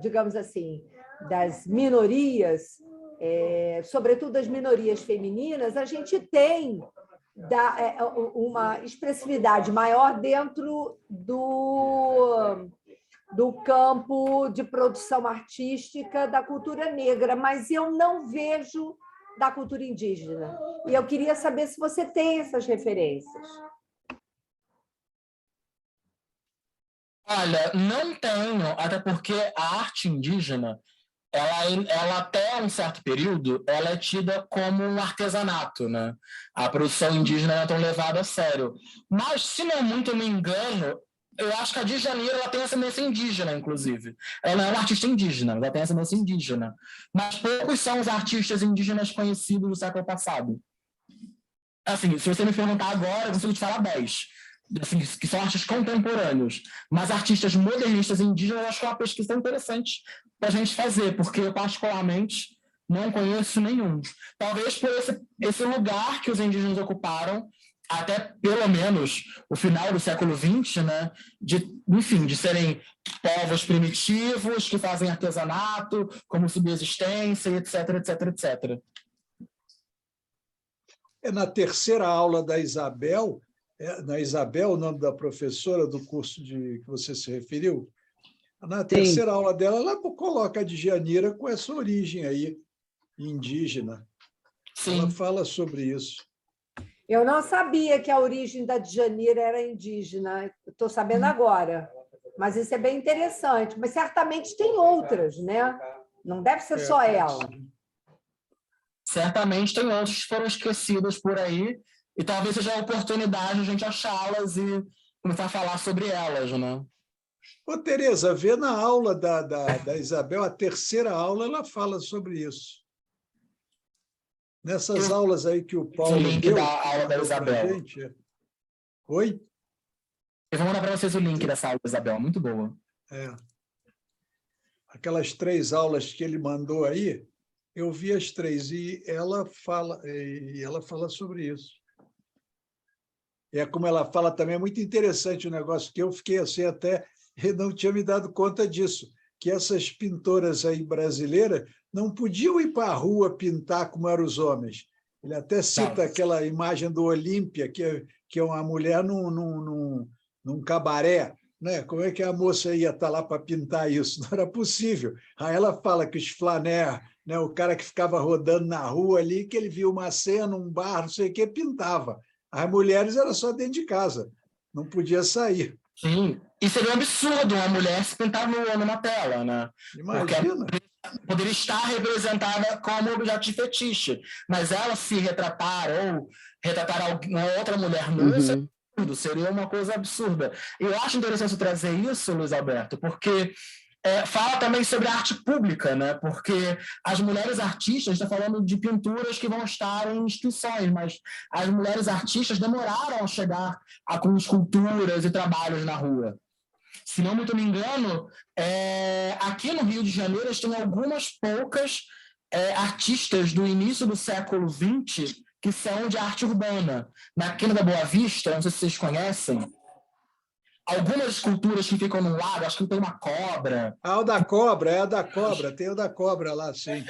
digamos assim, das minorias, sobretudo as minorias femininas, a gente tem uma expressividade maior dentro do campo de produção artística da cultura negra, mas eu não vejo da cultura indígena. E eu queria saber se você tem essas referências. Olha, não tenho, até porque a arte indígena, ela até um certo período, ela é tida como um artesanato, né? A produção indígena não é tão levada a sério. Mas, se não muito me engano, eu acho que a Djanira ela tem ascendência indígena, inclusive. Ela não é uma artista indígena, ela tem ascendência indígena. Mas poucos são os artistas indígenas conhecidos do século passado. Assim, se você me perguntar agora, eu consigo te falar 10. Assim, que são artistas contemporâneos. Mas artistas modernistas indígenas, eu acho que é uma pesquisa interessante para a gente fazer, porque eu, particularmente, não conheço nenhum. Talvez por esse lugar que os indígenas ocuparam, até pelo menos o final do século XX, né? De serem povos primitivos que fazem artesanato como subsistência, etc, etc, etc. Na terceira aula da Isabel, o nome da professora do curso que você se referiu, na terceira aula dela, ela coloca a Djanira com essa origem aí indígena. Sim. Ela fala sobre isso. Eu não sabia que a origem da Djanira era indígena. Estou sabendo agora. Mas isso é bem interessante. Mas certamente tem outras, né? Não deve ser só ela. Certamente tem outras que foram esquecidas por aí, e talvez seja a oportunidade de a gente achá-las e começar a falar sobre elas, né? Ô, Tereza, vê na aula da Isabel, a terceira aula, ela fala sobre isso. Nessas aulas aí que o Paulo o link deu, da aula da Isabel. Gente. Oi? Eu vou mandar para vocês o link dessa aula da Isabel, muito boa. Aquelas 3 aulas que ele mandou aí, eu vi as 3 e ela fala sobre isso. É como ela fala também, é muito interessante o negócio, que eu fiquei assim até, não tinha me dado conta disso, que essas pintoras aí brasileiras não podiam ir para a rua pintar como eram os homens. Ele até cita aquela imagem do Olímpia, que é uma mulher num cabaré, né? Como é que a moça ia estar lá para pintar isso? Não era possível. Aí ela fala que os flaner, né, o cara que ficava rodando na rua ali, que ele via uma cena, um bar, não sei o que, pintava. As mulheres era só dentro de casa, não podia sair. Sim, e seria um absurdo uma mulher se pintar nua numa tela, né? Imagina. Porque poderia estar representada como objeto de fetiche, mas ela se retratar ou retratar uma outra mulher nua, isso é absurdo, seria uma coisa absurda. E eu acho interessante trazer isso, Luiz Alberto, porque fala também sobre a arte pública, né? Porque as mulheres artistas, está falando de pinturas que vão estar em instituições, mas as mulheres artistas demoraram a chegar com esculturas e trabalhos na rua. Se não muito me engano, aqui no Rio de Janeiro tem algumas poucas artistas do início do século XX que são de arte urbana. Na Quina da Boa Vista, não sei se vocês conhecem, algumas esculturas que ficam no lago, acho que tem uma cobra. O da cobra, tem o da cobra lá, sim.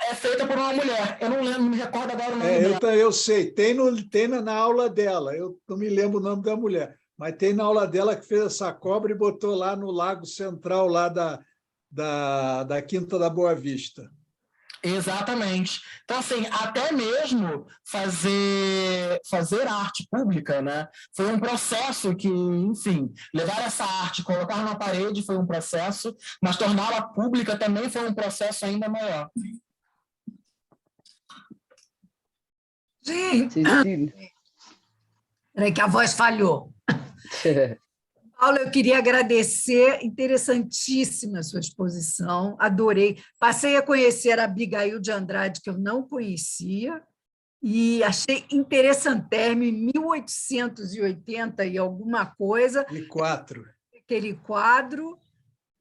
É feita por uma mulher. Eu não me recordo agora o nome dela. Eu sei, tem na aula dela, eu não me lembro o nome da mulher, mas tem na aula dela que fez essa cobra e botou lá no Lago Central, lá da Quinta da Boa Vista. Exatamente. Então, assim, até mesmo fazer arte pública, né? Foi um processo que, enfim, levar essa arte, colocar na parede foi um processo, mas torná-la pública também foi um processo ainda maior. Gente, peraí que a voz falhou. Paula, eu queria agradecer, interessantíssima a sua exposição, adorei. Passei a conhecer a Abigail de Andrade, que eu não conhecia, e achei interessantérrimo, em 1880 e alguma coisa. Aquele quadro.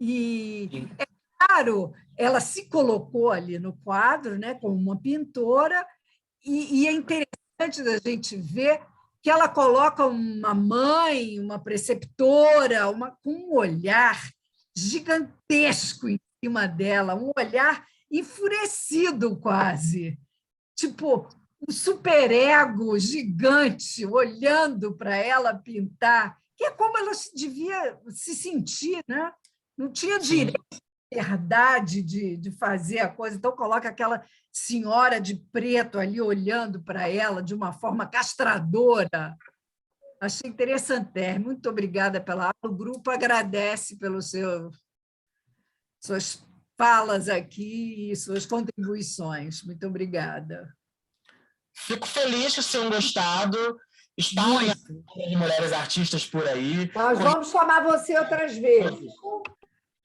E, é claro, ela se colocou ali no quadro, né, como uma pintora, e é interessante da gente ver que ela coloca uma mãe, uma preceptora, com um olhar gigantesco em cima dela, um olhar enfurecido quase. Tipo, um superego gigante olhando para ela pintar, que é como ela devia se sentir, né? Não tinha direito, verdade de fazer a coisa, então coloca aquela senhora de preto ali olhando para ela de uma forma castradora. Achei interessante. Muito obrigada pela aula. O grupo agradece pelas suas falas aqui e suas contribuições. Muito obrigada. Fico feliz que vocês tenham gostado. Espalhem as mulheres artistas por aí. Nós vamos chamar você outras vezes.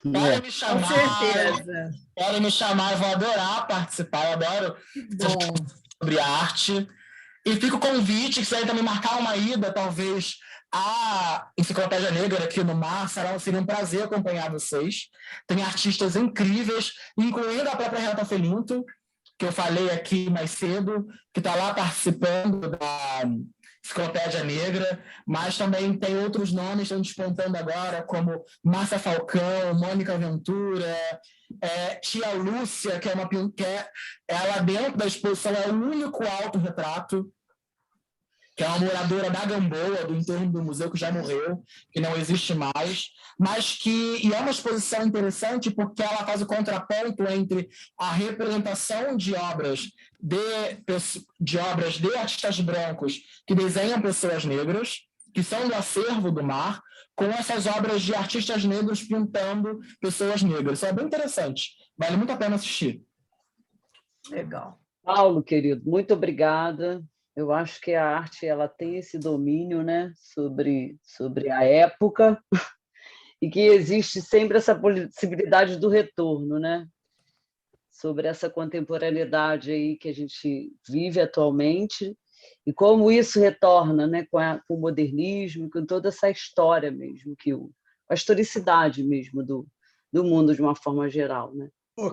Podem me chamar. Com certeza. Podem me chamar, eu vou adorar participar, eu adoro sobre arte. E fica o convite, que vocês também marcar uma ida, talvez, à Enciclopédia Negra aqui no Mar. Seria um prazer acompanhar vocês. Tem artistas incríveis, incluindo a própria Renata Felinto, que eu falei aqui mais cedo, que está lá participando da Enciclopédia Negra, mas também tem outros nomes que estão despontando agora, como Márcia Falcão, Mônica Ventura, Tia Lúcia, que é uma ela dentro da exposição é o único autorretrato, que é uma moradora da Gamboa, do entorno do museu, que já morreu, que não existe mais, mas e é uma exposição interessante porque ela faz o contraponto entre a representação de obras de artistas brancos que desenham pessoas negras, que são do acervo do Mar, com essas obras de artistas negros pintando pessoas negras. Isso é bem interessante. Vale muito a pena assistir. Legal. Paulo, querido, muito obrigada. Eu acho que a arte ela tem esse domínio, né, sobre a época e que existe sempre essa possibilidade do retorno, né, sobre essa contemporaneidade aí que a gente vive atualmente e como isso retorna, né, com o modernismo, com toda essa história mesmo, a historicidade mesmo do mundo de uma forma geral, né?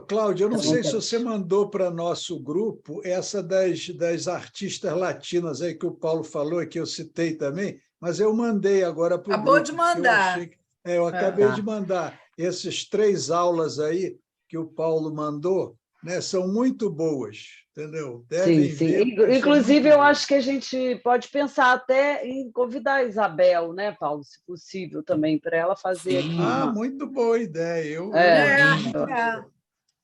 Cláudia, eu não sei se você mandou para nosso grupo essa das artistas latinas aí que o Paulo falou e que eu citei também, mas eu mandei agora para o grupo. Acabou de mandar. Eu acabei de mandar. Essas 3 aulas aí que o Paulo mandou, né, são muito boas, entendeu? Devem ver. Inclusive, eu acho que a gente pode pensar até em convidar a Isabel, né, Paulo, se possível, também, para ela fazer aqui. Muito boa ideia.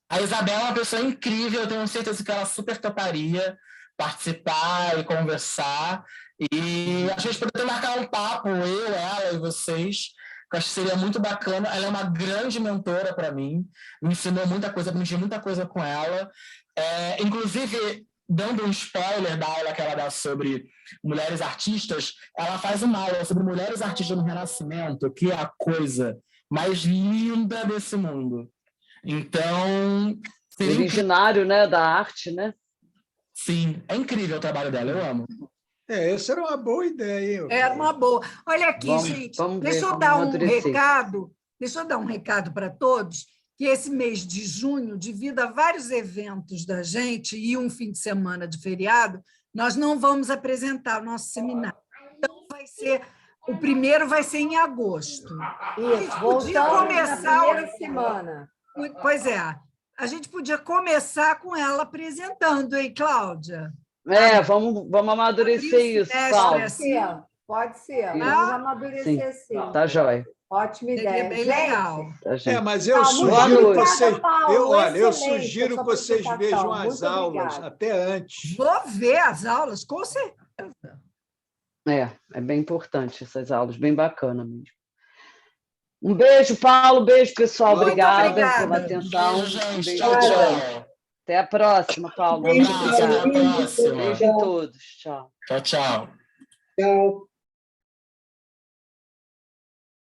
A Isabel é uma pessoa incrível, eu tenho certeza que ela super toparia participar e conversar. E acho que a gente poderia marcar um papo, eu, ela e vocês, que eu acho que seria muito bacana. Ela é uma grande mentora para mim, me ensinou muita coisa, aprendi muita coisa com ela. Inclusive, dando um spoiler da aula que ela dá sobre mulheres artistas, ela faz uma aula sobre mulheres artistas no Renascimento, que é a coisa mais linda desse mundo. Então... originário, né, da arte, né? Sim, é incrível o trabalho dela, eu amo. Essa era uma boa ideia, hein? Era uma boa. Olha aqui, gente, deixa eu dar um recado para todos, que esse mês de junho, devido a vários eventos da gente e um fim de semana de feriado, nós não vamos apresentar o nosso seminário. Então, o primeiro vai ser em agosto. Isso, voltamos na primeira semana. Pois é, a gente podia começar com ela apresentando, hein, Cláudia? Vamos amadurecer isso, Paulo. Pode ser. Vamos amadurecer sim. Tá jóia. Ótima ideia. Bem legal. Mas eu sugiro que vocês... eu sugiro que vocês vejam as aulas até antes. Vou ver as aulas, com certeza. É bem importante essas aulas, bem bacana mesmo. Um beijo, Paulo. Beijo, pessoal. Obrigada pela atenção. Beijo, tchau. Até a próxima, Paulo. Até a próxima. Beijo a todos. Tchau. Tchau. Tchau.